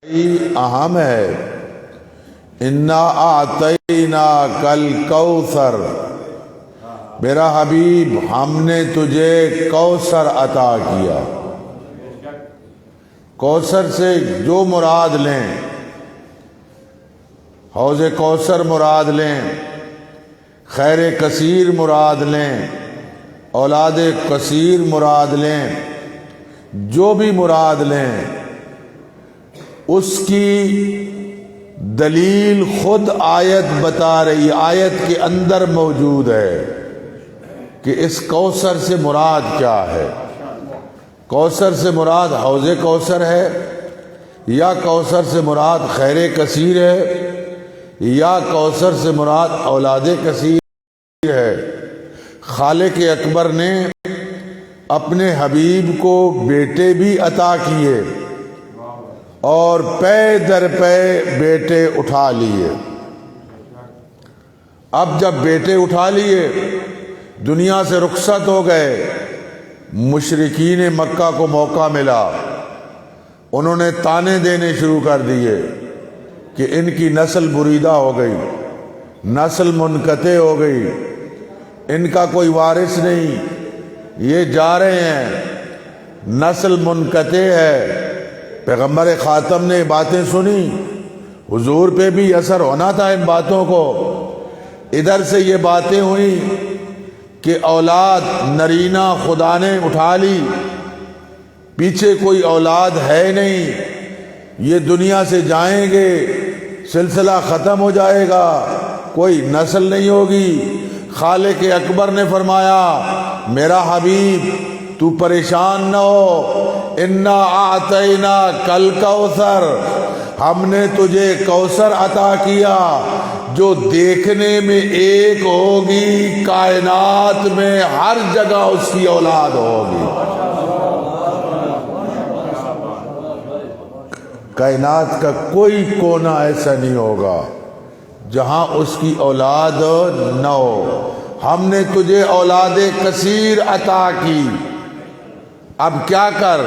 اہم ہے۔ انا اعطینا کل کوثر، میرا حبیب ہم نے تجھے کوثر عطا کیا۔ کوثر سے جو مراد لیں، حوض کوثر مراد لیں، خیر کثیر مراد لیں، اولاد کثیر مراد لیں، جو بھی مراد لیں، اس کی دلیل خود آیت بتا رہی، آیت کے اندر موجود ہے کہ اس کوثر سے مراد کیا ہے۔ کوثر سے مراد حوض کوثر ہے، یا کوثر سے مراد خیر کثیر ہے، یا کوثر سے مراد اولاد کثیر ہے۔ خالق اکبر نے اپنے حبیب کو بیٹے بھی عطا کیے اور پے در پے بیٹے اٹھا لیے۔ اب جب بیٹے اٹھا لیے، دنیا سے رخصت ہو گئے، مشرکین مکہ کو موقع ملا، انہوں نے طعنے دینے شروع کر دیے کہ ان کی نسل بریدہ ہو گئی، نسل منقطع ہو گئی، ان کا کوئی وارث نہیں، یہ جا رہے ہیں، نسل منقطع ہے۔ پیغمبر خاتم نے باتیں سنی، حضور پہ بھی اثر ہونا تھا ان باتوں کو۔ ادھر سے یہ باتیں ہوئیں کہ اولاد نرینہ خدا نے اٹھا لی، پیچھے کوئی اولاد ہے نہیں، یہ دنیا سے جائیں گے، سلسلہ ختم ہو جائے گا، کوئی نسل نہیں ہوگی۔ خالق اکبر نے فرمایا میرا حبیب تو پریشان نہ ہو، انا اعطینا کل کوثر، ہم نے تجھے کوثر عطا کیا جو دیکھنے میں ایک ہوگی، کائنات میں ہر جگہ اس کی اولاد ہوگی۔ کائنات کا کوئی کونا ایسا نہیں ہوگا جہاں اس کی اولاد نہ ہو۔ ہم نے تجھے اولاد کثیر عطا کی، اب کیا کر،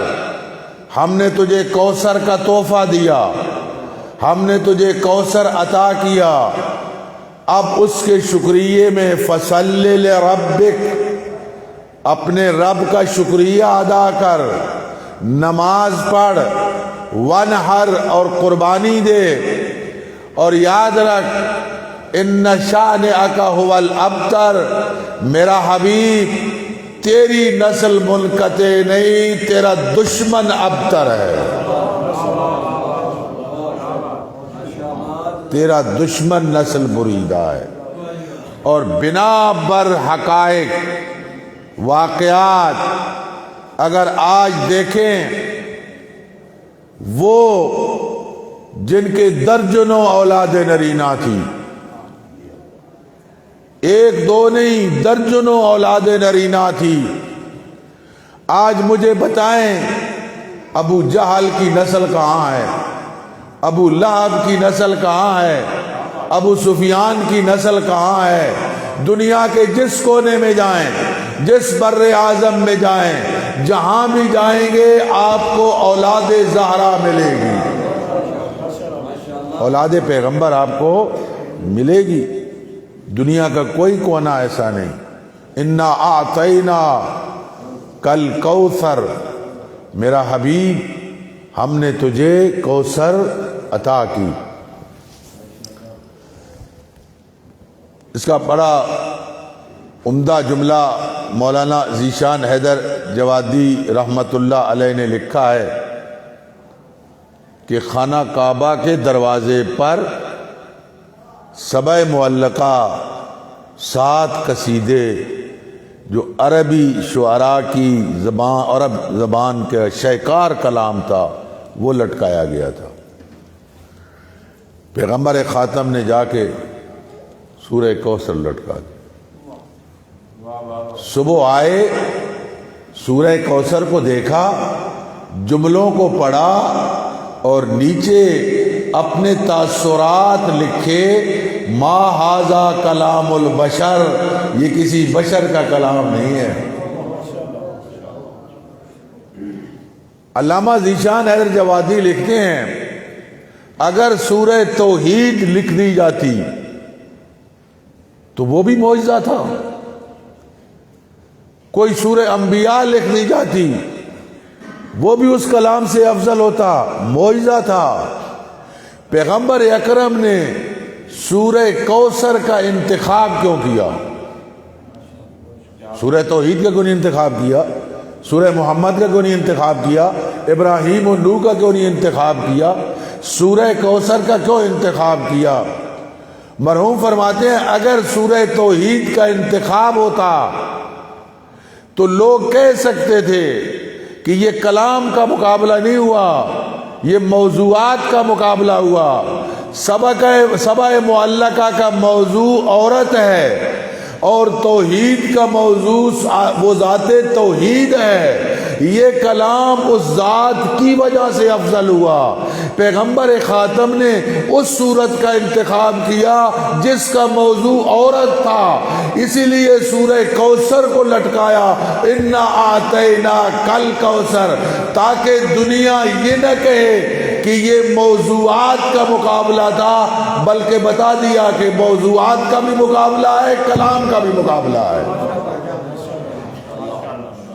ہم نے تجھے کوثر کا تحفہ دیا، ہم نے تجھے کوثر عطا کیا، اب اس کے شکریے میں فصل لربک، اپنے رب کا شکریہ ادا کر، نماز پڑھ، ونحر اور قربانی دے، اور یاد رکھ ان شانئک ھو الابتر، میرا حبیب تیری نسل منقطع نہیں، تیرا دشمن ابتر ہے، تیرا دشمن نسل بریدہ ہے۔ اور بنا بر حقائق واقعات اگر آج دیکھیں، وہ جن کے درجنوں اولاد نرینہ تھی، ایک دو نہیں درجنوں اولاد نرینہ تھی، آج مجھے بتائیں ابو جہل کی نسل کہاں ہے، ابو لہب کی نسل کہاں ہے، ابو سفیان کی نسل کہاں ہے؟ دنیا کے جس کونے میں جائیں، جس بر اعظم میں جائیں، جہاں بھی جائیں گے آپ کو اولاد زہرا ملے گی، اولاد پیغمبر آپ کو ملے گی۔ دنیا کا کوئی کونا ایسا نہیں۔ انا اعطینا کل کوثر، میرا حبیب ہم نے تجھے کوثر عطا کی۔ اس کا بڑا عمدہ جملہ مولانا ذیشان حیدر جوادی رحمت اللہ علیہ نے لکھا ہے کہ خانہ کعبہ کے دروازے پر سبع معلقہ 7 قصیدے جو عربی شعراء کی زبان، عرب زبان کا شیکار کلام تھا، وہ لٹکایا گیا تھا۔ پیغمبر خاتم نے جا کے سورہ کوثر لٹکا دی۔ صبح آئے، سورہ کوثر کو دیکھا، جملوں کو پڑھا اور نیچے اپنے تاثرات لکھے، ما ھذا کلام البشر، یہ کسی بشر کا کلام نہیں ہے۔ علامہ ذیشان حیدر جوادی لکھتے ہیں اگر سورہ توحید لکھ دی جاتی تو وہ بھی معجزہ تھا، کوئی سورہ انبیاء لکھ دی جاتی وہ بھی اس کلام سے افضل ہوتا، معجزہ تھا۔ پیغمبر اکرم نے سورہ کوثر کا انتخاب کیوں کیا؟ سورہ توحید کا کیوں نہیں انتخاب کیا؟ سورہ محمد کا کیوں نہیں انتخاب کیا؟ ابراہیم و نوح کا کیوں نہیں انتخاب کیا؟ سورہ کوثر کا کیوں انتخاب کیا؟ مرحوم فرماتے ہیں اگر سورہ توحید کا انتخاب ہوتا تو لوگ کہہ سکتے تھے کہ یہ کلام کا مقابلہ نہیں ہوا، یہ موضوعات کا مقابلہ ہوا۔ سبع معلقہ کا موضوع عورت ہے اور توحید کا موضوع وہ ذات توحید ہے، یہ کلام اس ذات کی وجہ سے افضل ہوا۔ پیغمبر خاتم نے اس صورت کا انتخاب کیا جس کا موضوع عورت تھا، اسی لیے سورہ کوثر کو لٹکایا، انا آتینا کل کوثر، تاکہ دنیا یہ نہ کہے کہ یہ موضوعات کا مقابلہ تھا، بلکہ بتا دیا کہ موضوعات کا بھی مقابلہ ہے، کلام کا بھی مقابلہ ہے۔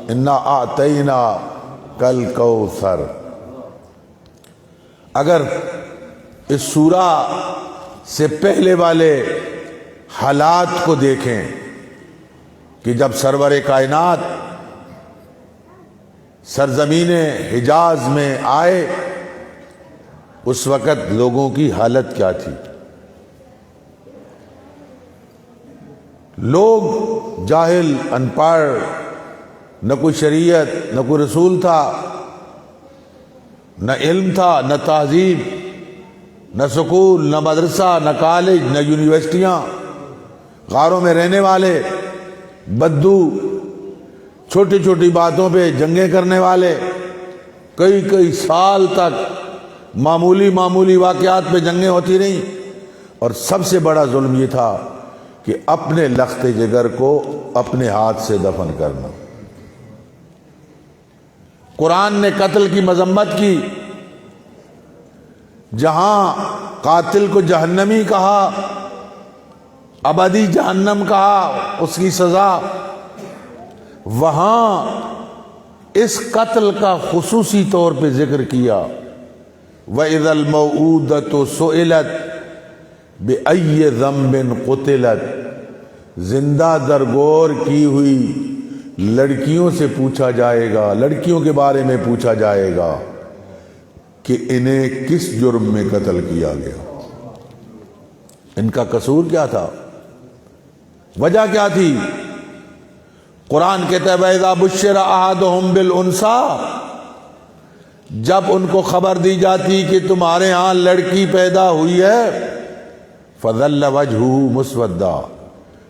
انا آتینا کل کوثر۔ اگر اس سورہ سے پہلے والے حالات کو دیکھیں کہ جب سرور کائنات سرزمین حجاز میں آئے اس وقت لوگوں کی حالت کیا تھی؟ لوگ جاہل، ان پڑھ، نہ کوئی شریعت، نہ کوئی رسول تھا، نہ علم تھا، نہ تہذیب، نہ سکول، نہ مدرسہ، نہ کالج، نہ یونیورسٹیاں، غاروں میں رہنے والے، بدو، چھوٹی چھوٹی باتوں پہ جنگیں کرنے والے، کئی سال تک معمولی واقعات پہ جنگیں ہوتی رہیں، اور سب سے بڑا ظلم یہ تھا کہ اپنے لخت جگر کو اپنے ہاتھ سے دفن کرنا۔ قرآن نے قتل کی مذمت کی، جہاں قاتل کو جہنمی کہا، ابدی جہنم کہا اس کی سزا، وہاں اس قتل کا خصوصی طور پہ ذکر کیا۔ وَإِذَا الْمَوْءُودَةُ سُئِلَتْ بِأَيِّ ذَنبٍ قُتِلَتْ، زندہ درگور کی ہوئی لڑکیوں سے پوچھا جائے گا، لڑکیوں کے بارے میں پوچھا جائے گا کہ انہیں کس جرم میں قتل کیا گیا، ان کا قصور کیا تھا، وجہ کیا تھی؟ قرآن کہتا ہے وَإِذَا بُشِّرَ أَحَدُهُمْ بِالْأُنثَىٰ، جب ان کو خبر دی جاتی کہ تمہارے ہاں لڑکی پیدا ہوئی ہے، فَظَلَّ وَجْهُهُ مُسْوَدًّا،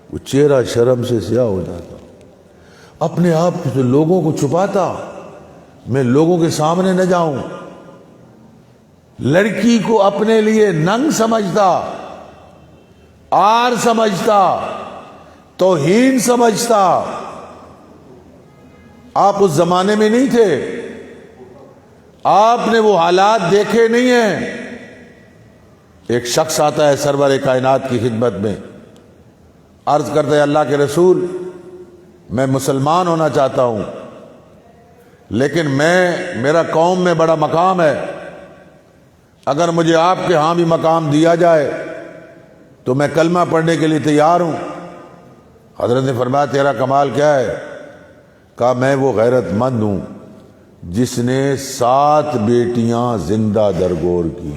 وہ چہرہ شرم سے سیاہ ہو جاتا، اپنے آپ سے لوگوں کو چھپاتا، میں لوگوں کے سامنے نہ جاؤں، لڑکی کو اپنے لیے ننگ سمجھتا، عار سمجھتا، توہین سمجھتا۔ آپ اس زمانے میں نہیں تھے، آپ نے وہ حالات دیکھے نہیں ہیں۔ ایک شخص آتا ہے سرور کائنات کی خدمت میں، عرض کرتا ہے اللہ کے رسول میں مسلمان ہونا چاہتا ہوں، لیکن میرا قوم میں بڑا مقام ہے، اگر مجھے آپ کے ہاں بھی مقام دیا جائے تو میں کلمہ پڑھنے کے لیے تیار ہوں۔ حضرت نے فرمایا تیرا کمال کیا ہے؟ کہا میں وہ غیرت مند ہوں جس نے 7 بیٹیاں زندہ درگور کی۔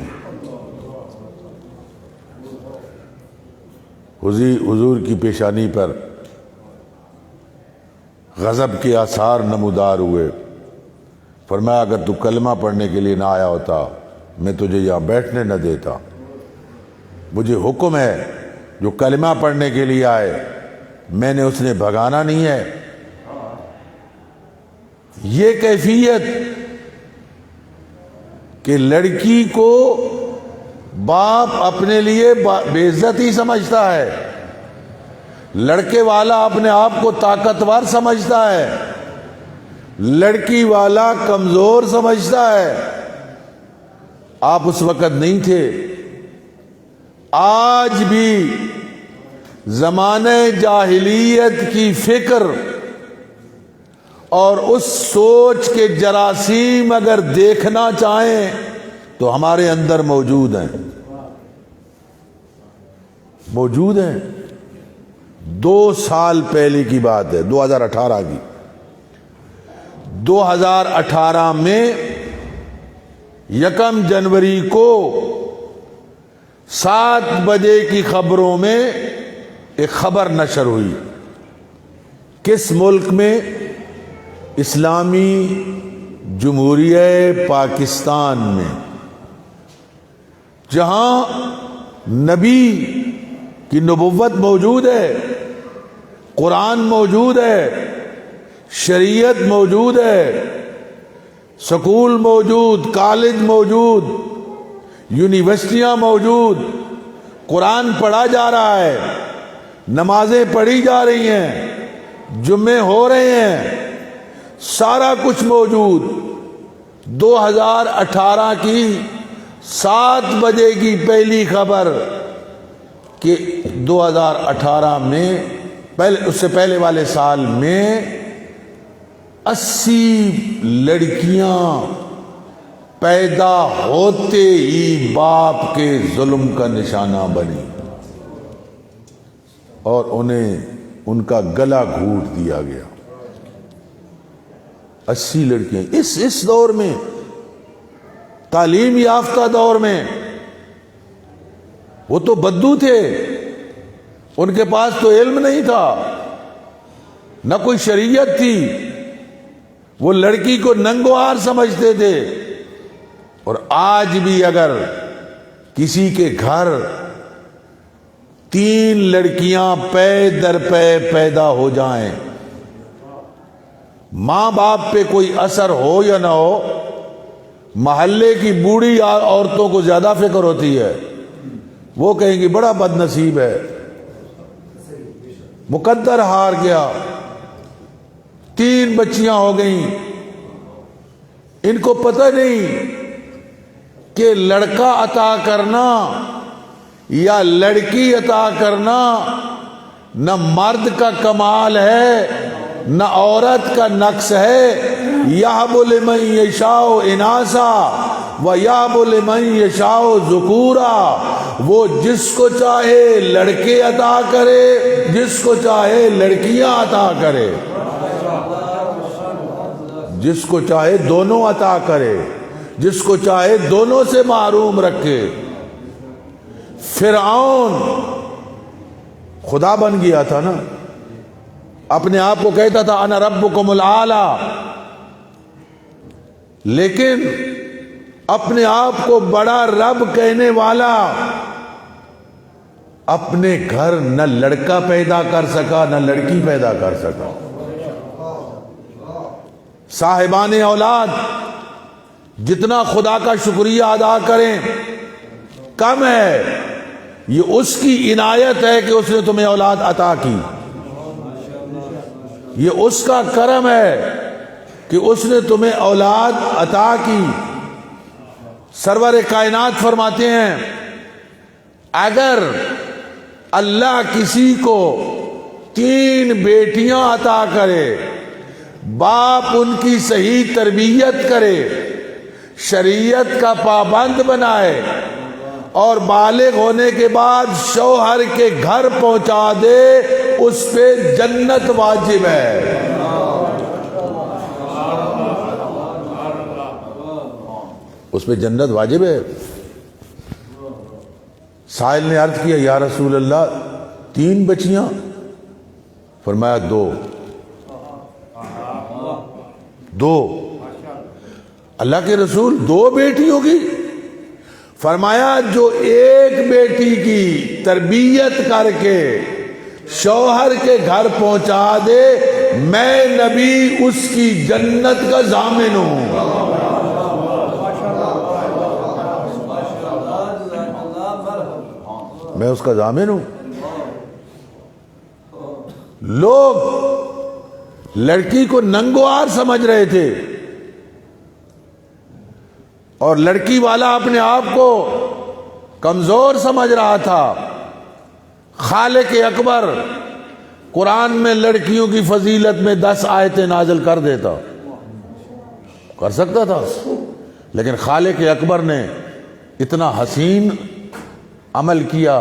حضور کی پیشانی پر غضب کے آثار نمودار ہوئے۔ فرمایا اگر تو کلمہ پڑھنے کے لیے نہ آیا ہوتا میں تجھے یہاں بیٹھنے نہ دیتا، مجھے حکم ہے جو کلمہ پڑھنے کے لیے آئے میں نے اس نے بھگانا نہیں ہے۔ یہ کیفیت کہ لڑکی کو باپ اپنے لیے بے عزت ہی سمجھتا ہے، لڑکے والا اپنے آپ کو طاقتور سمجھتا ہے، لڑکی والا کمزور سمجھتا ہے، آپ اس وقت نہیں تھے. آج بھی زمانہ جاہلیت کی فکر اور اس سوچ کے جراثیم اگر دیکھنا چاہیں تو ہمارے اندر موجود ہیں. 2 سال پہلے کی بات ہے، 2018 کی. 2018 میں 1 جنوری کو 7 بجے کی خبروں میں ایک خبر نشر ہوئی. کس ملک میں؟ اسلامی جمہوریہ پاکستان میں، جہاں نبی کی نبوت موجود ہے، قرآن موجود ہے، شریعت موجود ہے، سکول موجود، کالج موجود، یونیورسٹیاں موجود، قرآن پڑھا جا رہا ہے، نمازیں پڑھی جا رہی ہیں، جمعے ہو رہے ہیں، سارا کچھ موجود. 2018 کی 7 بجے کی پہلی خبر کہ 2018 میں اس سے پہلے والے سال میں 80 لڑکیاں پیدا ہوتے ہی باپ کے ظلم کا نشانہ بنی اور انہیں ان کا گلا گھونٹ دیا گیا. 80 لڑکیاں اس دور میں، تعلیم یافتہ دور میں. وہ تو بدو تھے، ان کے پاس تو علم نہیں تھا، نہ کوئی شریعت تھی. وہ لڑکی کو ننگوار سمجھتے تھے. اور آج بھی اگر کسی کے گھر 3 لڑکیاں پے در پے پیدا ہو جائیں، ماں باپ پہ کوئی اثر ہو یا نہ ہو، محلے کی بوڑھی عورتوں کو زیادہ فکر ہوتی ہے. وہ کہیں گی بڑا بد نصیب ہے، مقدر ہار گیا، 3 بچیاں ہو گئیں. ان کو پتہ نہیں کہ لڑکا عطا کرنا یا لڑکی عطا کرنا نہ مرد کا کمال ہے نہ عورت کا نقص ہے. یہب لمن یشاء اناسا ویہب لمن یشاء ذکورا. وہ جس کو چاہے لڑکے عطا کرے، جس کو چاہے لڑکیاں عطا کرے، جس کو چاہے دونوں عطا کرے، جس کو چاہے دونوں سے محروم رکھے. فرعون خدا بن گیا تھا نا، اپنے آپ کو کہتا تھا انا ربکم الاعلی، لیکن اپنے آپ کو بڑا رب کہنے والا اپنے گھر نہ لڑکا پیدا کر سکا نہ لڑکی پیدا کر سکا. صاحبان اولاد جتنا خدا کا شکریہ ادا کریں کم ہے. یہ اس کی عنایت ہے کہ اس نے تمہیں اولاد عطا کی. یہ اس کا کرم ہے کہ اس نے تمہیں اولاد عطا کی. سرور کائنات فرماتے ہیں اگر اللہ کسی کو 3 بیٹیاں عطا کرے، باپ ان کی صحیح تربیت کرے، شریعت کا پابند بنائے اور بالغ ہونے کے بعد شوہر کے گھر پہنچا دے، اس پہ جنت واجب ہے. اس پہ جنت واجب ہے. سائل نے عرض کیا یا رسول اللہ 3 بچیاں؟ فرمایا 2. اللہ کے رسول 2 بیٹیوں کی؟ فرمایا جو ایک بیٹی کی تربیت کر کے شوہر کے گھر پہنچا دے، میں نبی اس کی جنت کا ضامن ہوں. میں اس کا ضامن ہوں. لوگ لڑکی کو ننگوار سمجھ رہے تھے. اور لڑکی والا اپنے آپ کو کمزور سمجھ رہا تھا، خالق اکبر قرآن میں لڑکیوں کی فضیلت میں 10 آیتیں نازل کر دیتا، کر سکتا تھا، لیکن خالق اکبر نے اتنا حسین عمل کیا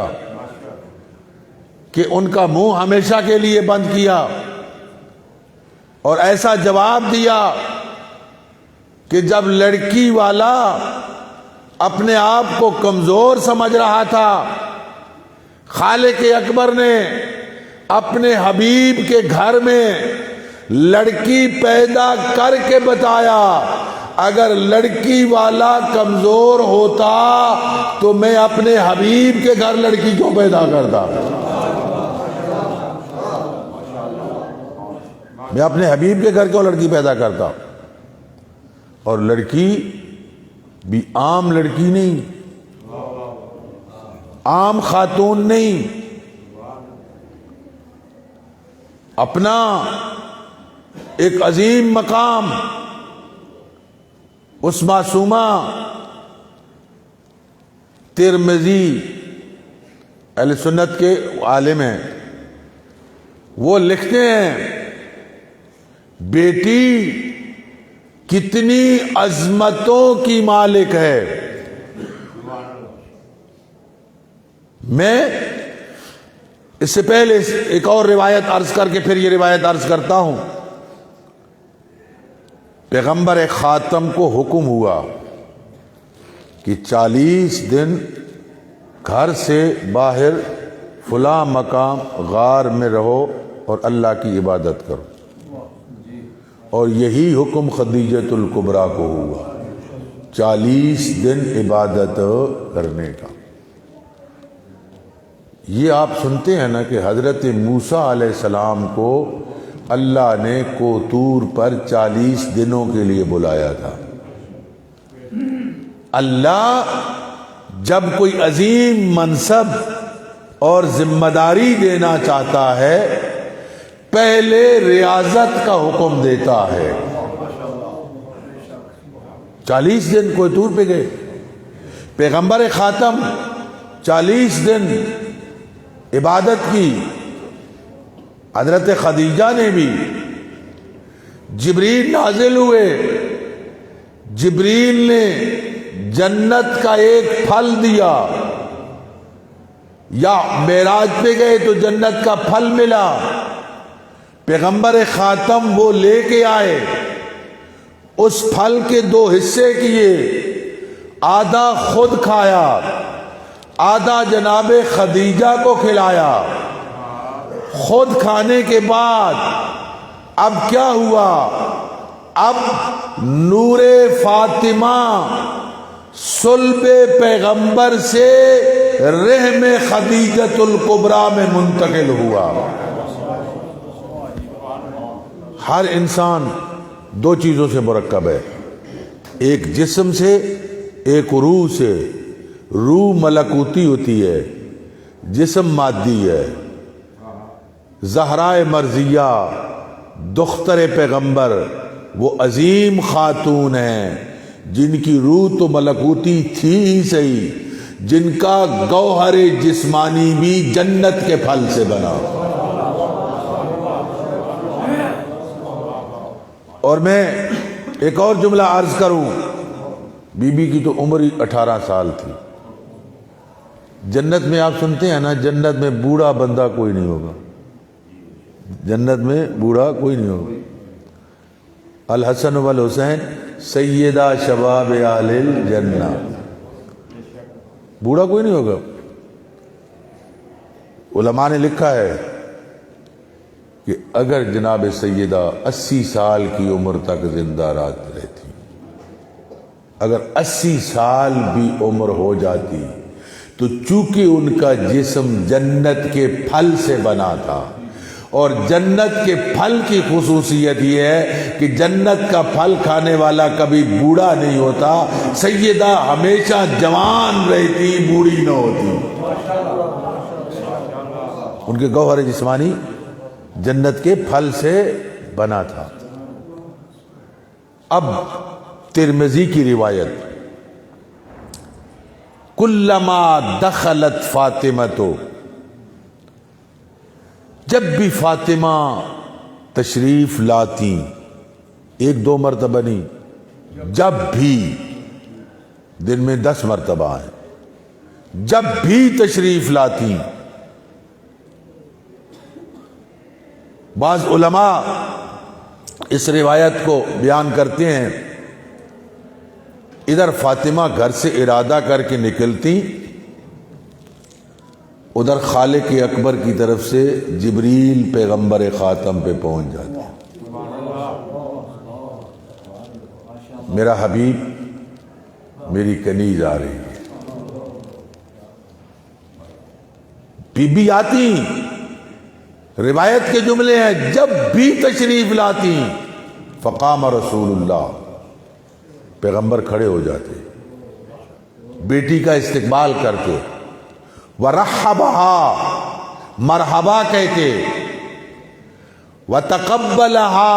کہ ان کا منہ ہمیشہ کے لیے بند کیا اور ایسا جواب دیا کہ جب لڑکی والا اپنے آپ کو کمزور سمجھ رہا تھا، خالق اکبر نے اپنے حبیب کے گھر میں لڑکی پیدا کر کے بتایا اگر لڑکی والا کمزور ہوتا تو میں اپنے حبیب کے گھر لڑکی کیوں پیدا کرتا، میں اپنے حبیب کے گھر کیوں لڑکی پیدا کرتا۔ اور لڑکی بھی عام لڑکی نہیں، عام خاتون نہیں، اپنا ایک عظیم مقام اس معصومہ ترمذی اہل سنت کے عالم ہیں، وہ لکھتے ہیں بیٹی کتنی عظمتوں کی مالک ہے۔ میں اس سے پہلے ایک اور روایت عرض کر کے پھر یہ روایت عرض کرتا ہوں۔ پیغمبر خاتم کو حکم ہوا کہ 40 دن گھر سے باہر فلاں مقام غار میں رہو اور اللہ کی عبادت کرو، اور یہی حکم خدیجۃ الکبریٰ کو ہوا، 40 دن عبادت کرنے کا۔ یہ آپ سنتے ہیں نا کہ حضرت موسیٰ علیہ السلام کو اللہ نے کوطور پر 40 دنوں کے لیے بلایا تھا۔ اللہ جب کوئی عظیم منصب اور ذمہ داری دینا چاہتا ہے پہلے ریاضت کا حکم دیتا ہے۔ 40 دن کوطور پہ گئے، پیغمبر خاتم 40 دن عبادت کی۔ حضرت خدیجہ نے بھی، جبریل نازل ہوئے، جبریل نے جنت کا ایک پھل دیا، یا معراج پہ گئے تو جنت کا پھل ملا، پیغمبر خاتم وہ لے کے آئے، اس پھل کے 2 حصے کیے، آدھا خود کھایا، آدھا جناب خدیجہ کو کھلایا۔ خود کھانے کے بعد اب کیا ہوا؟ اب نور فاطمہ صلب پیغمبر سے رحم خدیجۃ الکبریٰ میں منتقل ہوا۔ ہر انسان 2 چیزوں سے مرکب ہے، ایک جسم سے، ایک روح سے۔ روح ملکوتی ہوتی ہے، جسم مادی ہے۔ زہرائے مرضیہ دختر پیغمبر وہ عظیم خاتون ہیں جن کی روح تو ملکوتی تھی ہی صحیح، جن کا گوہر جسمانی بھی جنت کے پھل سے بنا۔ اور میں ایک اور جملہ عرض کروں، بی بی کی تو عمر ہی 18 سال تھی۔ جنت میں آپ سنتے ہیں نا، جنت میں بوڑھا بندہ کوئی نہیں ہوگا، جنت میں بوڑھا کوئی نہیں ہوگا۔ الحسن والحسین سیدہ شباب اہل الجنہ، بوڑھا کوئی نہیں ہوگا۔ علماء نے لکھا ہے کہ اگر جناب سیدہ 80 سال کی عمر تک زندہ رہتی، اگر 80 سال بھی عمر ہو جاتی تو چونکہ ان کا جسم جنت کے پھل سے بنا تھا، اور جنت کے پھل کی خصوصیت یہ ہے کہ جنت کا پھل کھانے والا کبھی بوڑھا نہیں ہوتا، سیدہ ہمیشہ جوان رہتی، بوڑھی نہ ہوتی۔ ان کے گوہر جسمانی جنت کے پھل سے بنا تھا۔ اب ترمذی کی روایت، کلما دخلت فاطمہ، جب بھی فاطمہ تشریف لاتی، ایک دو مرتبہ نہیں، جب بھی، دن میں 10 مرتبہ ہیں، جب بھی تشریف لاتی. بعض علماء اس روایت کو بیان کرتے ہیں، ادھر فاطمہ گھر سے ارادہ کر کے نکلتی، ادھر خالق اکبر کی طرف سے جبریل پیغمبر خاتم پہ پہنچ جاتے. میرا حبیب، میری کنیز آ رہی ہے. بی بی آتی، روایت کے جملے ہیں، جب بھی تشریف لاتی، فقام رسول اللہ، پیغمبر کھڑے ہو جاتے، بیٹی کا استقبال کرتے، وَرَحَّبَهَا، مرحبا کہتے، وَتَقَبَّلَهَا،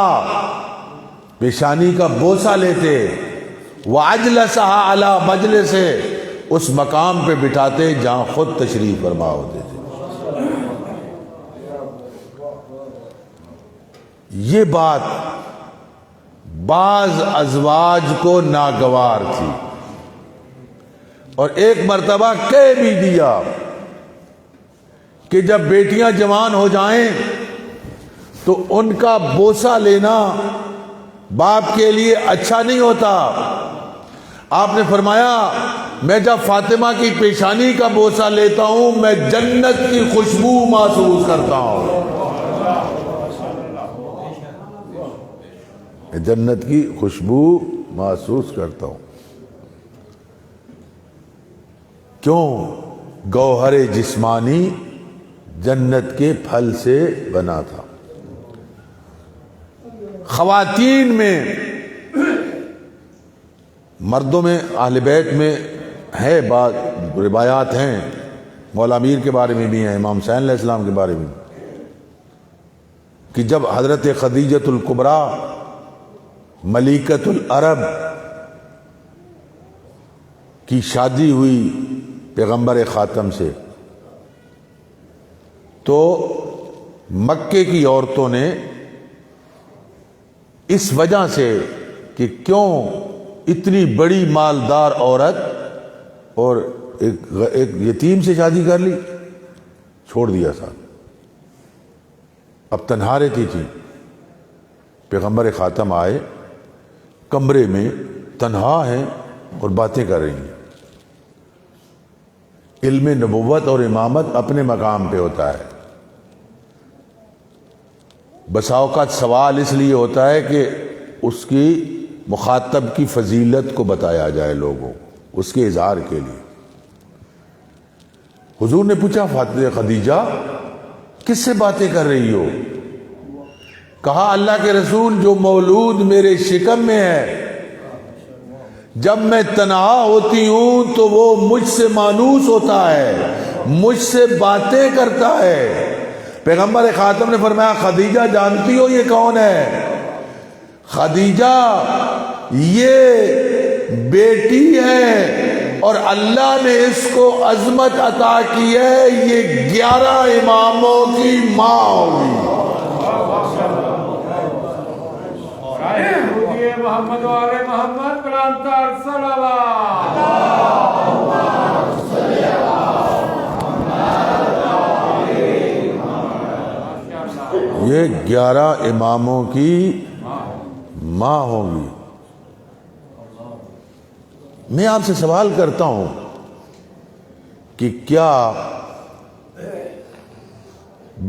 پیشانی کا بوسہ لیتے، وَأَجْلَسَهَا عَلَى مَجْلِسِهِ، اس مقام پہ بٹھاتے جہاں خود تشریف فرما ہوتے تھے. یہ بات بعض ازواج کو ناگوار تھی، اور ایک مرتبہ کہہ بھی دیا کہ جب بیٹیاں جوان ہو جائیں تو ان کا بوسہ لینا باپ کے لیے اچھا نہیں ہوتا. آپ نے فرمایا، میں جب فاطمہ کی پیشانی کا بوسہ لیتا ہوں میں جنت کی خوشبو محسوس کرتا ہوں، جنت کی خوشبو محسوس کرتا ہوں. کیوں؟ گوہر جسمانی جنت کے پھل سے بنا تھا. خواتین میں، مردوں میں اہل بیت میں ہے، بعض روایات ہیں، مولا امیر کے بارے میں بھی ہیں، امام حسین علیہ السلام کے بارے میں، کہ جب حضرت خدیجۃ الکبریٰ ملیکۃ العرب کی شادی ہوئی پیغمبر خاتم سے، تو مکے کی عورتوں نے اس وجہ سے کہ کیوں اتنی بڑی مالدار عورت اور ایک یتیم سے شادی کر لی، چھوڑ دیا ساتھ. اب تنہا رہتی تھی، پیغمبر خاتم آئے، کمرے میں تنہا ہیں اور باتیں کر رہی ہیں. علم نبوت اور امامت اپنے مقام پہ ہوتا ہے. بسا اوقات سوال اس لیے ہوتا ہے کہ اس کی مخاطب کی فضیلت کو بتایا جائے لوگوں، اس کے اظہار کے لیے. حضور نے پوچھا، فاطمہ خدیجہ کس سے باتیں کر رہی ہو؟ کہا، اللہ کے رسول، جو مولود میرے شکم میں ہے، جب میں تنہا ہوتی ہوں تو وہ مجھ سے مانوس ہوتا ہے، مجھ سے باتیں کرتا ہے. پیغمبر خاتم نے فرمایا، خدیجہ جانتی ہو یہ کون ہے؟ خدیجہ یہ بیٹی ہے اور اللہ نے اس کو عظمت عطا کی ہے، یہ 11 اماموں کی ماں ہوگی. محمد والے محمد پرانتار صلوات. یہ 11 اماموں کی ماں ہوگی. میں آپ سے سوال کرتا ہوں کہ کیا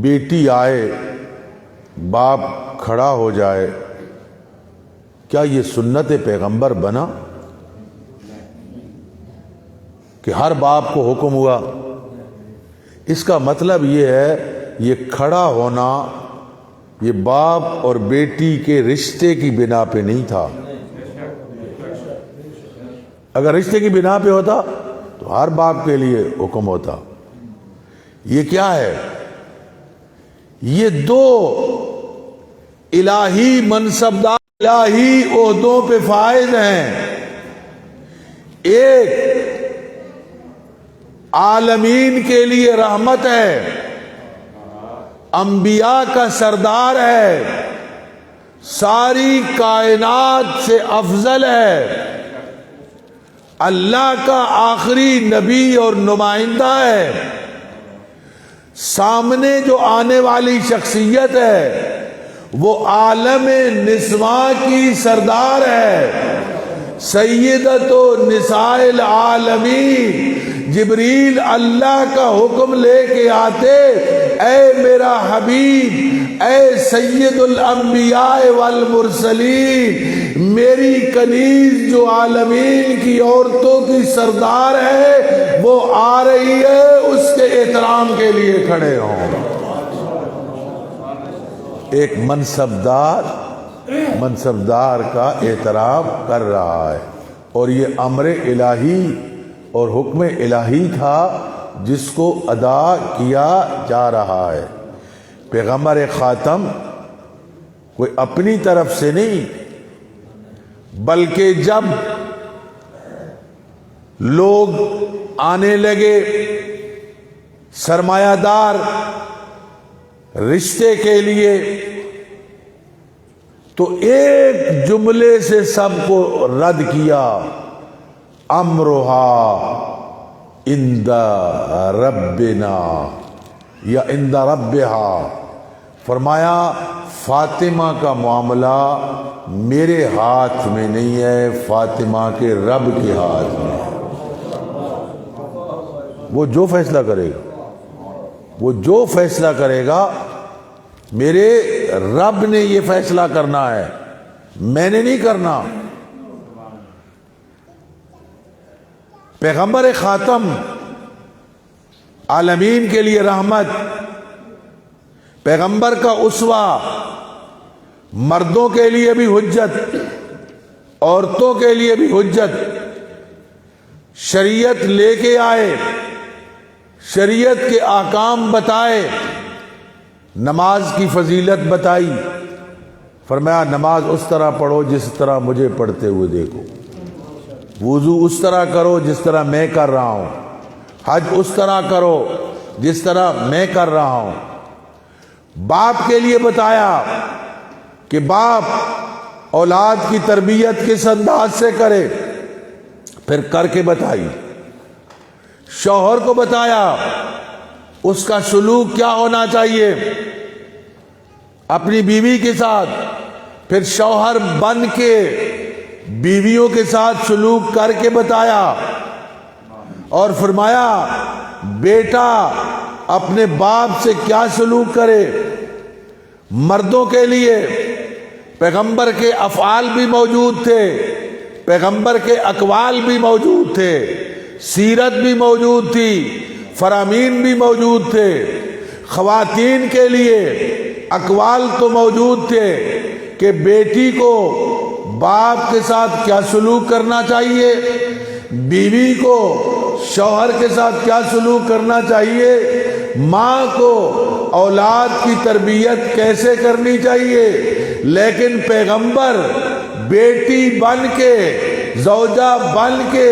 بیٹی آئے، باپ کھڑا ہو جائے، کیا یہ سنت پیغمبر بنا کہ ہر باپ کو حکم ہوا؟ اس کا مطلب یہ ہے، یہ کھڑا ہونا یہ باپ اور بیٹی کے رشتے کی بنا پہ نہیں تھا. اگر رشتے کی بنا پہ ہوتا تو ہر باپ کے لیے حکم ہوتا. یہ کیا ہے؟ یہ 2 الہی منصبدار الہی عہدوں پہ فائز ہیں. ایک عالمین کے لیے رحمت ہے، انبیاء کا سردار ہے، ساری کائنات سے افضل ہے، اللہ کا آخری نبی اور نمائندہ ہے، سامنے جو آنے والی شخصیت ہے وہ عالم نسواں کی سردار ہے، سیدۃ نساء العالمین۔ جبریل اللہ کا حکم لے کے آتے، اے میرا حبیب، اے سید الانبیاء والمرسلین، میری کنیز جو عالمین کی عورتوں کی سردار ہے وہ آ رہی ہے، اس کے احترام کے لیے کھڑے ہوں۔ ایک منصبدار کا احترام کر رہا ہے، اور یہ امر الہی اور حکم الہی تھا جس کو ادا کیا جا رہا ہے۔ پیغمبر خاتم کوئی اپنی طرف سے نہیں، بلکہ جب لوگ آنے لگے سرمایہ دار رشتے کے لیے تو ایک جملے سے سب کو رد کیا، امرها عند ربنا یا عند ربها، فرمایا فاطمہ کا معاملہ میرے ہاتھ میں نہیں ہے، فاطمہ کے رب کے ہاتھ میں ہے۔ وہ جو فیصلہ کرے گا، وہ جو فیصلہ کرے گا، میرے رب نے یہ فیصلہ کرنا ہے، میں نے نہیں کرنا۔ پیغمبر خاتم عالمین کے لیے رحمت، پیغمبر کا اسوہ، مردوں کے لیے بھی حجت، عورتوں کے لیے بھی حجت، شریعت لے کے آئے، شریعت کے احکام بتائے، نماز کی فضیلت بتائی، فرمایا نماز اس طرح پڑھو جس طرح مجھے پڑھتے ہوئے دیکھو، وضو اس طرح کرو جس طرح میں کر رہا ہوں، حج اس طرح کرو جس طرح میں کر رہا ہوں۔ باپ کے لیے بتایا کہ باپ اولاد کی تربیت کس انداز سے کرے، پھر کر کے بتائی۔ شوہر کو بتایا اس کا سلوک کیا ہونا چاہیے اپنی بیوی کے ساتھ، پھر شوہر بن کے بیویوں کے ساتھ سلوک کر کے بتایا، اور فرمایا بیٹا اپنے باپ سے کیا سلوک کرے۔ مردوں کے لیے پیغمبر کے افعال بھی موجود تھے، پیغمبر کے اقوال بھی موجود تھے، سیرت بھی موجود تھی، فرامین بھی موجود تھے۔ خواتین کے لیے اقوال تو موجود تھے کہ بیٹی کو باپ کے ساتھ کیا سلوک کرنا چاہیے، بیوی کو شوہر کے ساتھ کیا سلوک کرنا چاہیے، ماں کو اولاد کی تربیت کیسے کرنی چاہیے۔ لیکن پیغمبر بیٹی بن کے، زوجہ بن کے،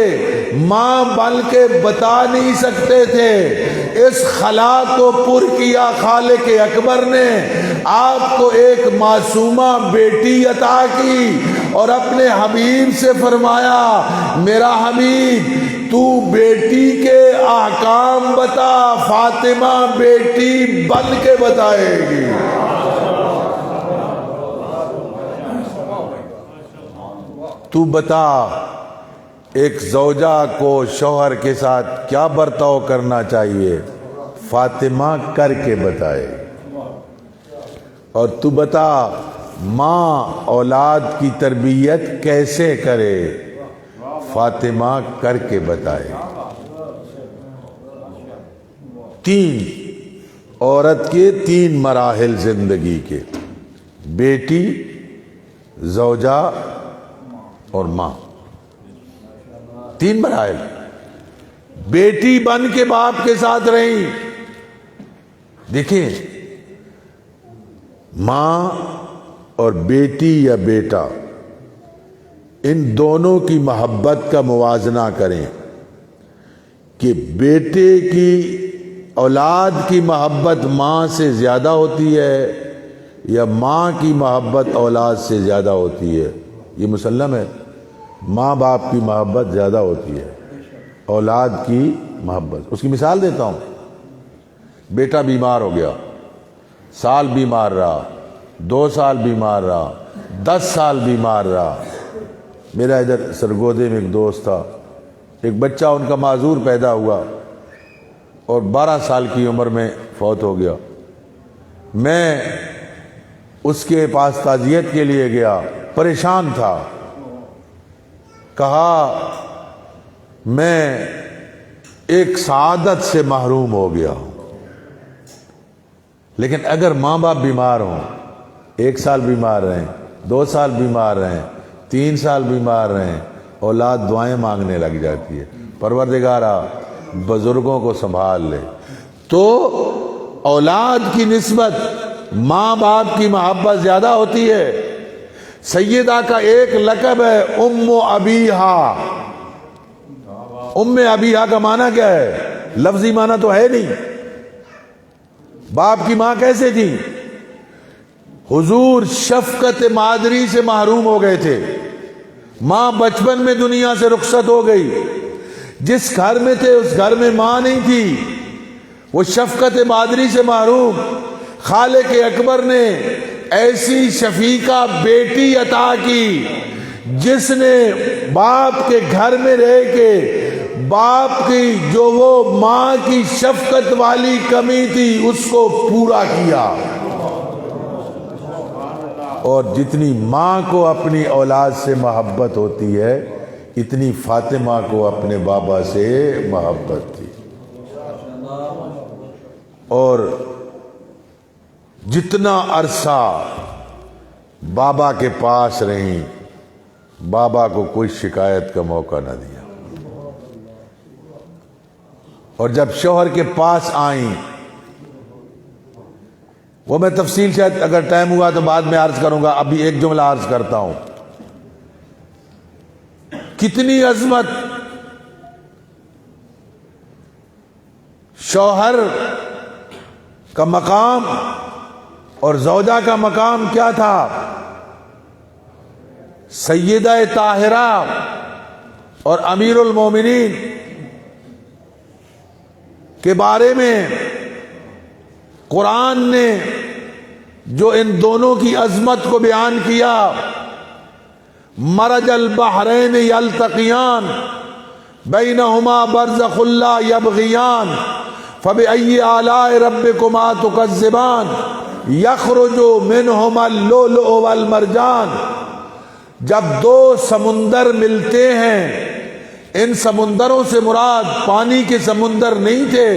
ماں بن کے بتا نہیں سکتے تھے۔ اس خلا کو پر کیا خالق اکبر نے، آپ کو ایک معصومہ بیٹی عطا کی، اور اپنے حبیب سے فرمایا میرا حبیب تو بیٹی کے احکام بتا، فاطمہ بیٹی بن کے بتائے گی۔ تو بتا ایک زوجہ کو شوہر کے ساتھ کیا برتاؤ کرنا چاہیے، فاطمہ کر کے بتائے۔ اور تو بتا ماں اولاد کی تربیت کیسے کرے، فاطمہ کر کے بتائے۔ عورت کے 3 مراحل زندگی کے، بیٹی، زوجہ اور ماں، 3 مراحل۔ بیٹی بن کے باپ کے ساتھ رہی۔ دیکھیں ماں اور بیٹی یا بیٹا، ان دونوں کی محبت کا موازنہ کریں۔ کہ بیٹے کی اولاد کی محبت ماں سے زیادہ ہوتی ہے یا ماں کی محبت اولاد سے زیادہ ہوتی ہے؟ یہ مسلم ہے، ماں باپ کی محبت زیادہ ہوتی ہے اولاد کی محبت۔ اس کی مثال دیتا ہوں، بیٹا بیمار ہو گیا، سال بیمار رہا، 2 سال بیمار رہا، 10 سال بیمار رہا۔ میرا ادھر سرگودے میں ایک دوست تھا، ایک بچہ ان کا معذور پیدا ہوا اور 12 سال کی عمر میں فوت ہو گیا۔ میں اس کے پاس تعزیت کے لیے گیا، پریشان تھا، کہا میں ایک سعادت سے محروم ہو گیا ہوں، لیکن اگر ماں باپ بیمار ہوں، 1 سال بیمار رہیں، 2 سال بیمار رہیں، 3 سال بیمار رہیں، اولاد دعائیں مانگنے لگ جاتی ہے، پروردگارا بزرگوں کو سنبھال لے۔ تو اولاد کی نسبت ماں باپ کی محبت زیادہ ہوتی ہے۔ سیدہ کا ایک لقب ہے ام ابیہا۔ ام ابیہا کا معنی کیا ہے؟ لفظی معنی تو ہے نہیں، باپ کی ماں کیسے تھی؟ حضور شفقت مادری سے محروم ہو گئے تھے، ماں بچپن میں دنیا سے رخصت ہو گئی، جس گھر میں تھے اس گھر میں ماں نہیں تھی، وہ شفقت مادری سے محروم۔ خالق اکبر نے ایسی شفیقہ بیٹی عطا کی جس نے باپ کے گھر میں رہ کے باپ کی جو وہ ماں کی شفقت والی کمی تھی اس کو پورا کیا۔ اور جتنی ماں کو اپنی اولاد سے محبت ہوتی ہے اتنی فاطمہ کو اپنے بابا سے محبت تھی، اور جتنا عرصہ بابا کے پاس رہیں بابا کو کوئی شکایت کا موقع نہ دیا، اور جب شوہر کے پاس آئیں، وہ میں تفصیل شاید اگر ٹائم ہوا تو بعد میں عرض کروں گا، ابھی ایک جملہ عرض کرتا ہوں۔ کتنی عظمت! شوہر کا مقام اور زوجہ کا مقام کیا تھا؟ سیدہ طاہرہ اور امیر المومنین کے بارے میں قرآن نے جو ان دونوں کی عظمت کو بیان کیا، مرج البحرین یلتقیان بینہما برزخ لا یبغیان فبأی آلاء ربکما تکذبان یخرج منہما اللؤلؤ والمرجان۔ جب 2 سمندر ملتے ہیں، ان سمندروں سے مراد پانی کے سمندر نہیں تھے،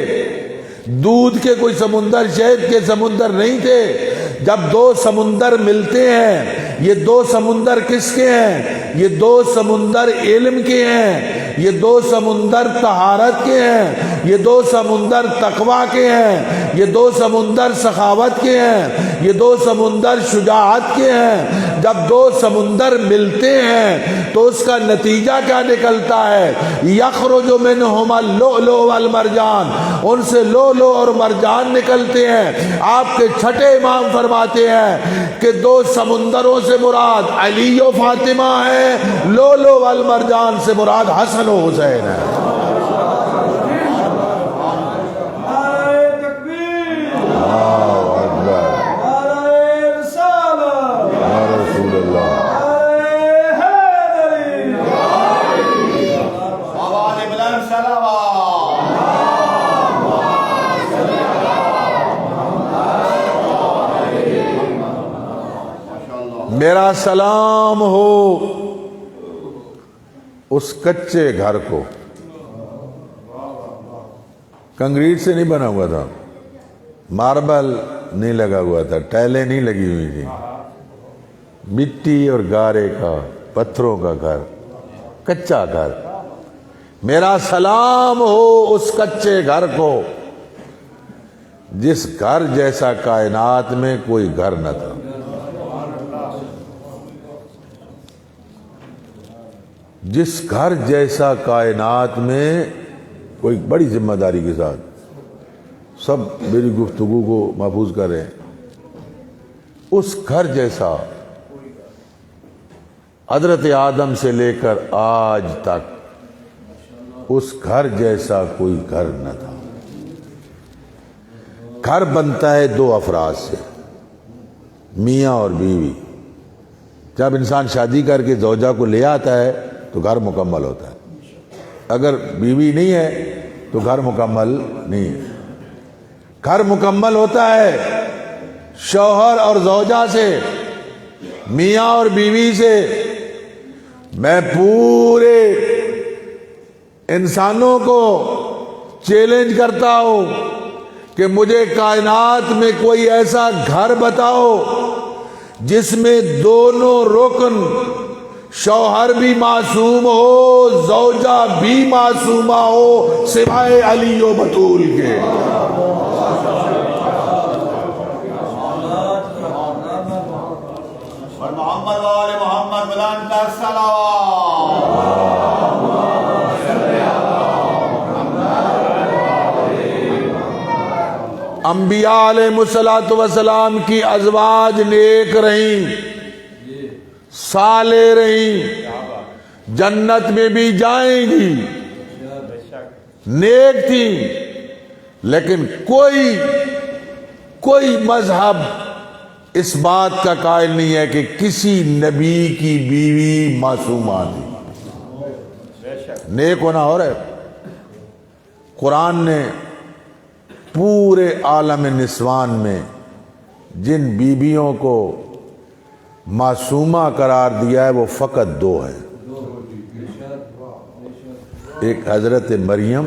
دودھ کے کوئی سمندر، شہد کے سمندر نہیں تھے۔ جب 2 سمندر ملتے ہیں، یہ 2 سمندر کس کے ہیں؟ یہ 2 سمندر علم کے ہیں، یہ 2 سمندر طہارت کے ہیں، یہ 2 سمندر تقوی کے ہیں، یہ 2 سمندر سخاوت کے ہیں، یہ 2 سمندر شجاعت کے ہیں۔ جب 2 سمندر ملتے ہیں تو اس کا نتیجہ کیا نکلتا ہے؟ یخرج منہما اللؤلؤ والمرجان، ان سے لؤلؤ اور مرجان نکلتے ہیں۔ آپ کے چھٹے امام فرماتے ہیں کہ 2 سمندروں سے مراد علی و فاطمہ ہے، لؤلؤ والمرجان سے مراد حسن و حسین ہے۔ میرا سلام ہو اس کچے گھر کو، کنکریٹ سے نہیں بنا ہوا تھا، ماربل نہیں لگا ہوا تھا، ٹائلیں نہیں لگی ہوئی تھی، مٹی اور گارے کا، پتھروں کا گھر، کچا گھر۔ میرا سلام ہو اس کچے گھر کو جس گھر جیسا کائنات میں کوئی گھر نہ تھا، جس گھر جیسا کائنات میں کوئی بڑی ذمہ داری کے ساتھ سب میری گفتگو کو محفوظ کر رہے ہیں. اس گھر جیسا حضرت آدم سے لے کر آج تک اس گھر جیسا کوئی گھر نہ تھا. گھر بنتا ہے دو افراد سے، میاں اور بیوی. جب انسان شادی کر کے زوجہ کو لے آتا ہے تو گھر مکمل ہوتا ہے. اگر بیوی نہیں ہے تو گھر مکمل نہیں ہے. گھر مکمل ہوتا ہے شوہر اور زوجہ سے، میاں اور بیوی سے. میں پورے انسانوں کو چیلنج کرتا ہوں کہ مجھے کائنات میں کوئی ایسا گھر بتاؤ جس میں دونوں رکن، شوہر بھی معصوم ہو، زوجہ بھی معصومہ ہو، سوائے علی و بطول کے. اور محمد والے محمد بلند کا صلوات. انبیاء علیہ الصلوۃ والسلام کی ازواج نیک رہیں، صالح رہیں، جنت میں بھی جائیں گی، نیک تھیں. لیکن کوئی مذہب اس بات کا قائل نہیں ہے کہ کسی نبی کی بیوی معصومہ تھی. نیک ہونا اور ہے. قرآن نے پورے عالم نسوان میں جن بیویوں کو معصومہ قرار دیا ہے وہ فقط دو ہیں. ایک حضرت مریم،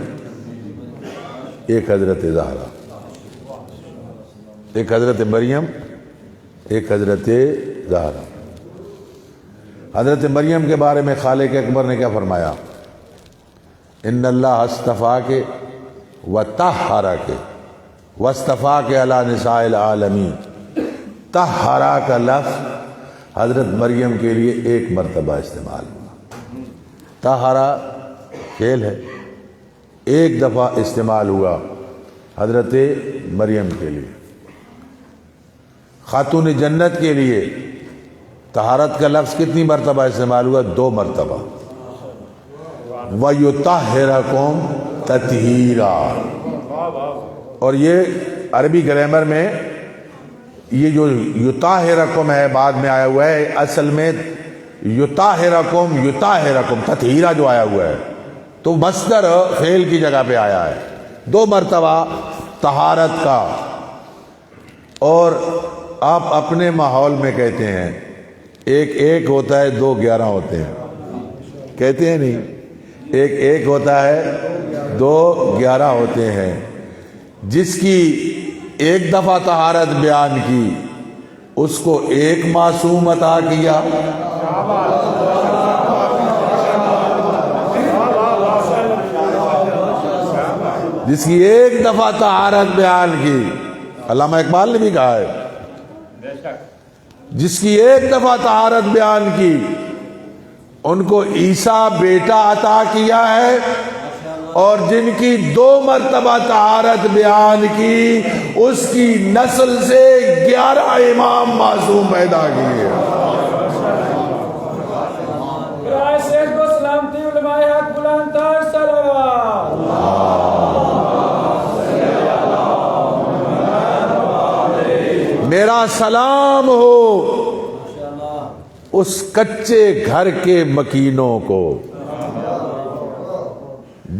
ایک حضرت زہرا. ایک حضرت مریم، ایک حضرت زہرا. حضرت مریم کے بارے میں خالق اکبر نے کیا فرمایا؟ ان اللہ اصطفاک وطہرک واصطفاک علی نساء العالمین. طہرا کا لفظ حضرت مریم کے لیے ایک مرتبہ استعمال ہوا. طہرا فعل ہے، ایک دفعہ استعمال ہوا حضرت مریم کے لیے. خاتون جنت کے لیے طہارت کا لفظ کتنی مرتبہ استعمال ہوا؟ 2 مرتبہ. وَيُطَهِّرَكُمْ تَطْهِيرًا. اور یہ عربی گرامر میں یہ جو یطاہرکم ہے بعد میں آیا ہوا ہے، اصل میں یطاہرکم تطہیرا جو آیا ہوا ہے تو مصدر فعل کی جگہ پہ آیا ہے. 2 مرتبہ طہارت کا. اور آپ اپنے ماحول میں کہتے ہیں ایک ہوتا ہے 2 11 ہوتے ہیں، کہتے ہیں نہیں؟ ایک ہوتا ہے 2 11 ہوتے ہیں. جس کی ایک دفعہ طہارت بیان کی اس کو ایک معصوم عطا کیا، جس کی ایک دفعہ طہارت بیان کی، علامہ اقبال نے بھی کہا ہے جس کی ایک دفعہ طہارت بیان کی ان کو عیسیٰ بیٹا عطا کیا ہے، اور جن کی 2 مرتبہ طہارت بیان کی اس کی نسل سے 11 امام معصوم پیدا کیے. میرا سلام ہو اس کچے گھر کے مکینوں کو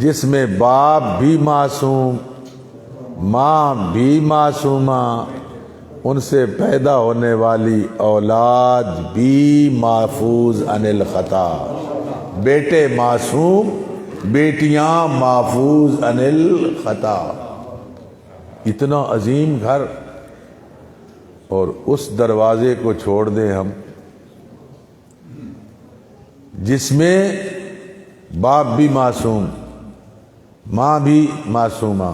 جس میں باپ بھی معصوم، ماں بھی معصومہ، ان سے پیدا ہونے والی اولاد بھی محفوظ عن الخطا. بیٹے معصوم، بیٹیاں محفوظ عن الخطا. اتنا عظیم گھر، اور اس دروازے کو چھوڑ دیں ہم جس میں باپ بھی معصوم، ماں بھی معصومہ.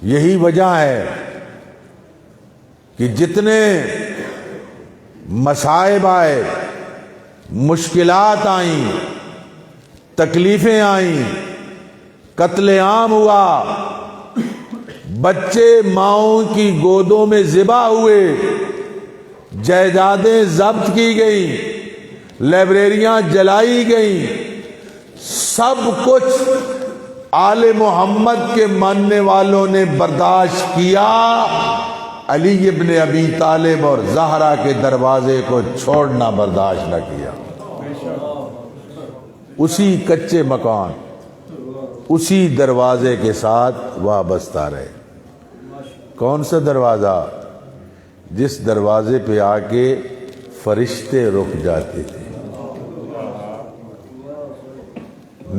یہی وجہ ہے کہ جتنے مصائب آئے، مشکلات آئیں، تکلیفیں آئیں، قتل عام ہوا، بچے ماؤں کی گودوں میں ذبح ہوئے، جائیدادیں ضبط کی گئیں، لائبریریاں جلائی گئیں، سب کچھ آل محمد کے ماننے والوں نے برداشت کیا، علی ابن ابی طالب اور زہرا کے دروازے کو چھوڑنا برداشت نہ کیا۔ اسی کچے مکان، اسی دروازے کے ساتھ وابستہ رہے۔ کون سا دروازہ؟ جس دروازے پہ آ کے فرشتے رک جاتے تھے۔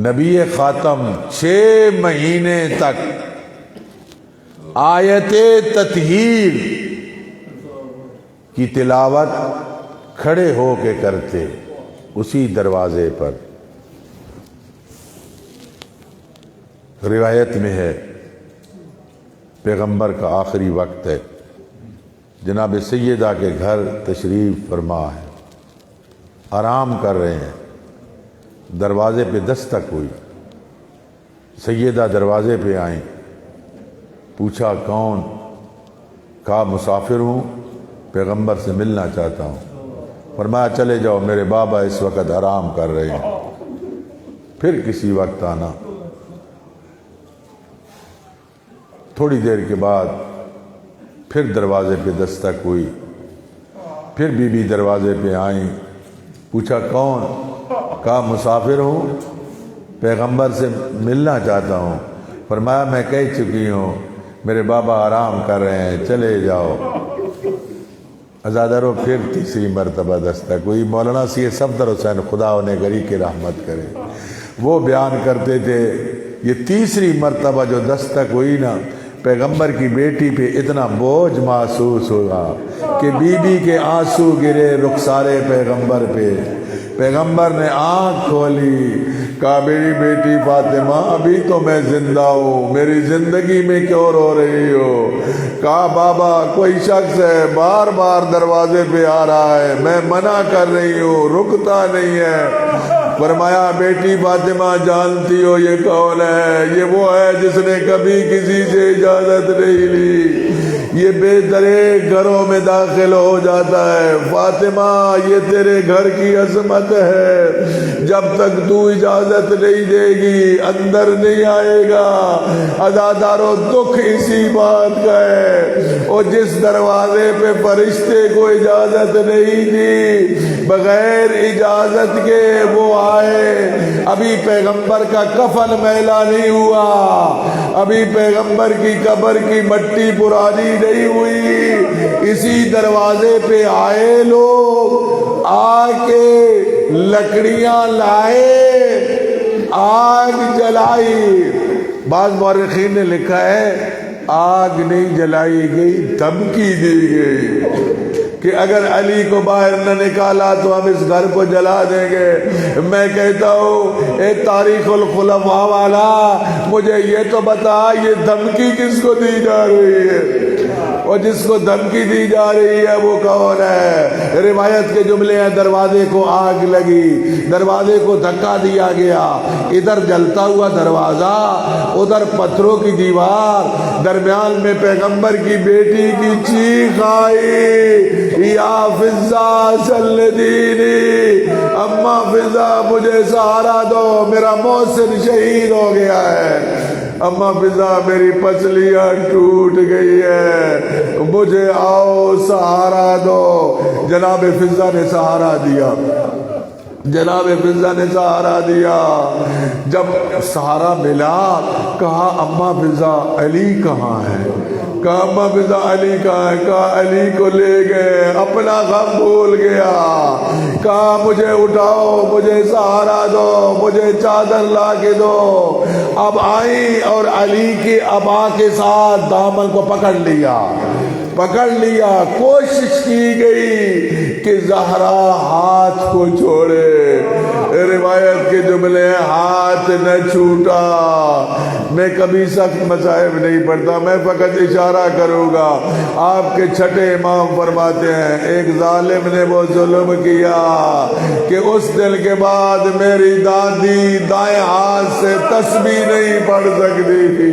نبی خاتم 6 مہینے تک آیت تطہیر کی تلاوت کھڑے ہو کے کرتے اسی دروازے پر۔ روایت میں ہے پیغمبر کا آخری وقت ہے، جناب سیدہ کے گھر تشریف فرما ہے، آرام کر رہے ہیں، دروازے پہ دستک ہوئی، سیدہ دروازے پہ آئیں، پوچھا کون؟ کہا مسافر ہوں، پیغمبر سے ملنا چاہتا ہوں۔ فرمایا چلے جاؤ، میرے بابا اس وقت آرام کر رہے ہیں، پھر کسی وقت آنا۔ تھوڑی دیر کے بعد پھر دروازے پہ دستک ہوئی، پھر بی بی دروازے پہ آئیں، پوچھا کون؟ کہا مسافر ہوں، پیغمبر سے ملنا چاہتا ہوں۔ فرمایا میں کہہ چکی ہوں، میرے بابا آرام کر رہے ہیں، چلے جاؤ۔ ازادارو پھر تیسری مرتبہ دستک ہوئی۔ مولانا سی صفدر حسین خدا انہیں گری کی رحمت کرے، وہ بیان کرتے تھے یہ تیسری مرتبہ جو دستک ہوئی نا، پیغمبر کی بیٹی پہ اتنا بوجھ محسوس ہوا کہ بی بی کے آنسو گرے رخسار پیغمبر پہ۔ پیغمبر نے آنکھ کھولی، کہا میری بیٹی فاطمہ ابھی تو میں زندہ ہوں، میری زندگی میں کیوں رو رہی ہو؟ کہا بابا کوئی شخص ہے بار بار دروازے پہ آ رہا ہے، میں منع کر رہی ہوں، رکتا نہیں ہے۔ فرمایا بیٹی فاطمہ جانتی ہو یہ کون ہے؟ یہ وہ ہے جس نے کبھی کسی سے اجازت نہیں لی، یہ بے درے گھروں میں داخل ہو جاتا ہے۔ فاطمہ یہ تیرے گھر کی عظمت ہے، جب تک تو اجازت نہیں دے گی اندر نہیں آئے گا۔ عزادارو دکھ اسی بات کا ہے، اور جس دروازے پہ فرشتے کو اجازت نہیں دی، بغیر اجازت کے وہ آئے، ابھی پیغمبر کا کفن میلا نہیں ہوا، ابھی پیغمبر کی قبر کی مٹی پرانی نہیں ہوئی، اسی دروازے پہ آئے لوگ، آ کے لکڑیاں لائے، آگ جلائی۔ بعض مورخین نے لکھا ہے آگ نہیں جلائی گئی، دھمکی دی گئی کہ اگر علی کو باہر نہ نکالا تو ہم اس گھر کو جلا دیں گے۔ میں کہتا ہوں اے تاریخ الخلفاء والا، مجھے یہ تو بتا یہ دھمکی کس کو دی جا رہی ہے، اور جس کو دھمکی دی جا رہی ہے وہ کون ہے؟ روایت کے جملے ہیں دروازے کو آگ لگی، دروازے کو دھکا دیا گیا، ادھر جلتا ہوا دروازہ، ادھر پتھروں کی دیوار، درمیان میں پیغمبر کی بیٹی کی چیخ آئی، یا فضا سلدینی، اما فضا مجھے سہارا دو، میرا محسن شہید ہو گیا ہے، اما فضا میری پسلیاں ٹوٹ گئی ہے، مجھے آؤ سہارا دو۔ جناب فضا نے سہارا دیا، جناب فضا نے سہارا دیا۔ جب سہارا ملا کہا اما فضا علی کہاں ہے؟ کہا اما فضا علی کہاں ہے؟ کہا علی کو لے گئے، اپنا غم بھول گیا۔ کہا مجھے اٹھاؤ، مجھے سہارا دو، مجھے چادر لا کے دو۔ اب آئی اور علی کے ابا کے ساتھ دامن کو پکڑ لیا، کوشش کی گئی کہ زہرا ہاتھ کو چھوڑے۔ روایت کے جملے ہیں ہاتھ نہ چھوٹا. میں کبھی سخت مصائب نہیں پڑھتا, میں فقط اشارہ کروں گا. آپ کے چھٹے امام فرماتے ہیں ایک ظالم نے وہ ظلم کیا کہ اس دن کے بعد میری دادی دائیں ہاتھ سے تسبیح نہیں پڑھ سکتی تھی.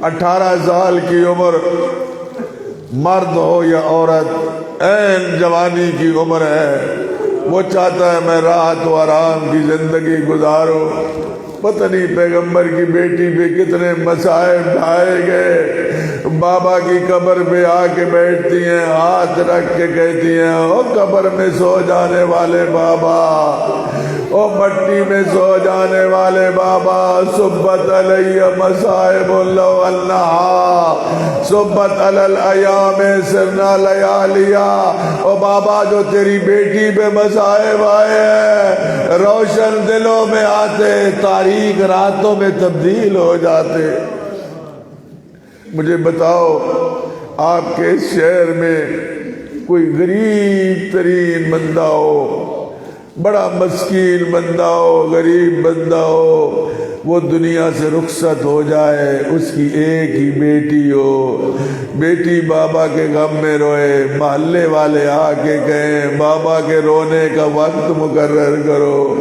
18 سال کی عمر, مرد ہو یا عورت, عین جوانی کی عمر ہے. وہ چاہتا ہے میں راحت و آرام کی زندگی گزاروں. پتہ نہیں پیغمبر کی بیٹی پہ کتنے مصائب ڈھائے گئے. بابا کی قبر پہ آ کے بیٹھتی ہیں, ہاتھ رکھ کے کہتی ہیں او قبر میں سو جانے والے بابا, او مٹی میں سو جانے والے بابا, صبت علیہ مصائب لو انہا صبت علی الایام سرنا لیالیا. او بابا جو تیری بیٹی پہ مصائب آئے ہیں روشن دلوں میں آتے, تاریک راتوں میں تبدیل ہو جاتے. مجھے بتاؤ آپ کے اس شہر میں کوئی غریب ترین بندہ ہو, بڑا مسکین بندہ ہو, غریب بندہ ہو, وہ دنیا سے رخصت ہو جائے, اس کی ایک ہی بیٹی ہو, بیٹی بابا کے غم میں روئے, محلے والے آ کے کہیں بابا کے رونے کا وقت مقرر کرو,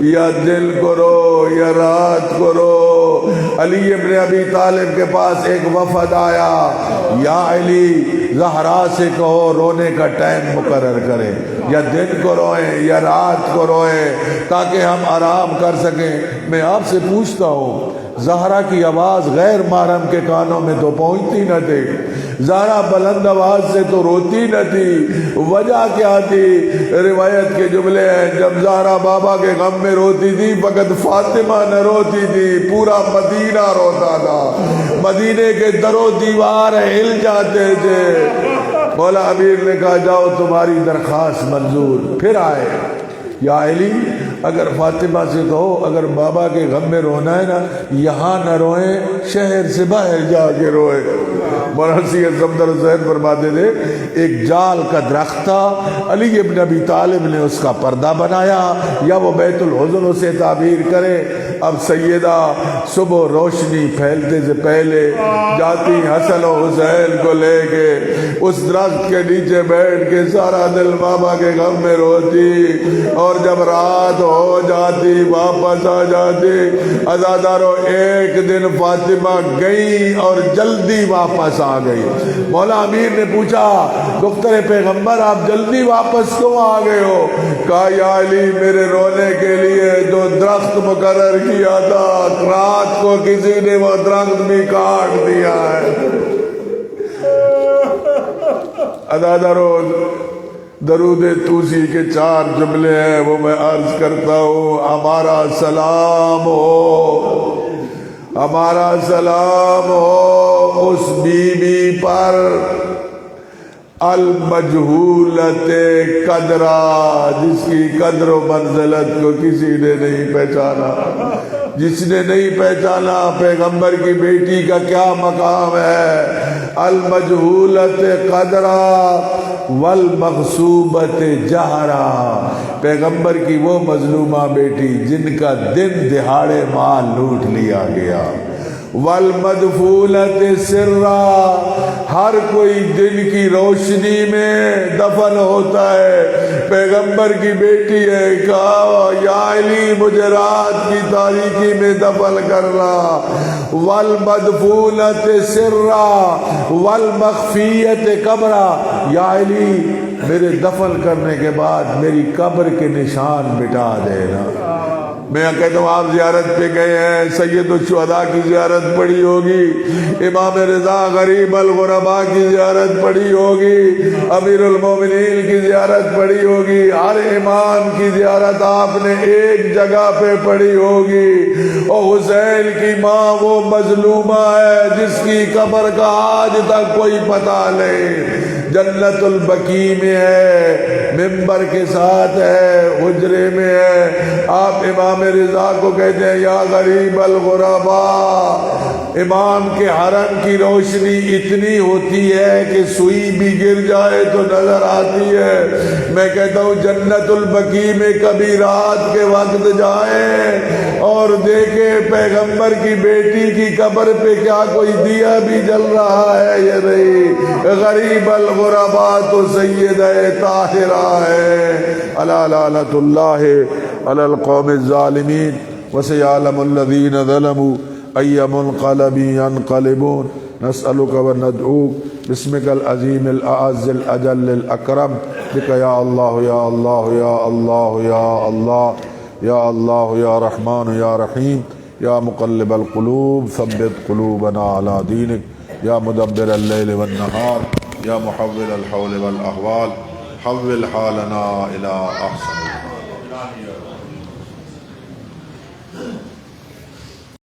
یا دن کو رو یا رات کو رو. علی ابن ابی طالب کے پاس ایک وفد آیا, یا علی زہرا سے کہو رونے کا ٹائم مقرر کرے, یا دن کو روئیں یا رات کو روئیں تاکہ ہم آرام کر سکیں. میں آپ سے پوچھتا ہوں زہرا کی آواز غیر محرم کے کانوں میں تو پہنچتی نہ تھی, زہرا بلند آواز سے تو روتی نہ تھی, وجہ کیا تھی؟ روایت کے جملے ہیں جب زہرا بابا کے غم میں روتی تھی فقط فاطمہ نہ روتی تھی, پورا مدینہ روتا تھا, مدینے کے در و دیوار ہل جاتے تھے. مولا امیر نے کہا جاؤ تمہاری درخواست منظور. پھر آئے, یا علی اگر فاطمہ سے کہو اگر بابا کے غم میں رونا ہے نا یہاں نہ روئیں, شہر سے باہر جا کے روئے. مولانا سید صفدر حسین فرماتے تھے ایک جال کا درخت تھا, علی ابن ابی طالب نے اس کا پردہ بنایا, یا وہ بیت الحزن اسے تعبیر کرے. اب سیدہ صبح روشنی پھیلتے سے پہلے جاتی حسن و حسین کو لے کے اس درخت کے نیچے بیٹھ کے سارا دل بابا کے غم میں روتی, اور جب رات ہو جاتی واپس آ جاتی. عزادارو ایک دن فاطمہ گئی اور جلدی واپس آ گئی. مولا امیر نے پوچھا دختر پیغمبر آپ جلدی واپس کیوں آ گئے ہو؟ کہا یا علی میرے رونے کے لیے جو درخت مقرر کیا تھا رات کو کسی نے وہ درخت بھی کاٹ دیا ہے. عزادارو درود توسی کے 4 جملے ہیں وہ میں عرض کرتا ہوں. ہمارا سلام ہو, ہمارا سلام ہو اس بی بی پر المجہولت قدرہ, جس کی قدر و منزلت کو کسی نے نہیں پہچانا, جس نے نہیں پہچانا پیغمبر کی بیٹی کا کیا مقام ہے. المجہولت قدرہ والمغصوبت جہرا, پیغمبر کی وہ مظلومہ بیٹی جن کا دن دہاڑے مال لوٹ لیا گیا. والمدفونۃ سرا, ہر کوئی دن کی روشنی میں دفن ہوتا ہے. پیغمبر کی بیٹی ہے, کہا یا علی مجھے رات کی تاریکی میں دفن کرنا. والمدفونۃ سرا والمخفیۃ قبرا, یا علی میرے دفن کرنے کے بعد میری قبر کے نشان مٹا دینا. میں کہتا ہوں آپ زیارت پہ گئے ہیں, سید الشہداء کی زیارت پڑھی ہوگی, امام رضا غریب الغرباء کی زیارت پڑھی ہوگی, امیر المومنین کی زیارت پڑھی ہوگی, ہر امام کی زیارت آپ نے ایک جگہ پہ پڑھی ہوگی. اور حسین کی ماں وہ مظلومہ ہے جس کی قبر کا آج تک کوئی پتہ نہیں, جنت البقیع میں ہے، ممبر کے ساتھ ہے، حجرے میں ہے۔ آپ امام رضا کو کہتے ہیں یا غریب الغرباء۔ امام کے حرم کی روشنی اتنی ہوتی ہے کہ سوئی بھی گر جائے تو نظر آتی ہے۔ میں کہتا ہوں جنت البقیع میں کبھی رات کے وقت جائیں اور دیکھیں پیغمبر کی بیٹی کی قبر پہ کیا کوئی دیا بھی جل رہا ہے یا نہیں۔ غریب الغرباء تو سیدہ طاہرہ ہے۔ الا لعنۃ اللہ علی القوم الظالمین وسيعلم الذين ظلموا أي منقلب ينقلبون۔ نسألك وندعوك باسمك العظيم الأعز الأجل الأكرم بك يا الله يا الله يا الله يا الله يا الله يا رحمن يا رحيم يا مقلب القلوب ثبت قلوبنا على دينك يا مدبر الليل والنهار يا محول الحول والأحوال حول حالنا إلى أحسن الحال۔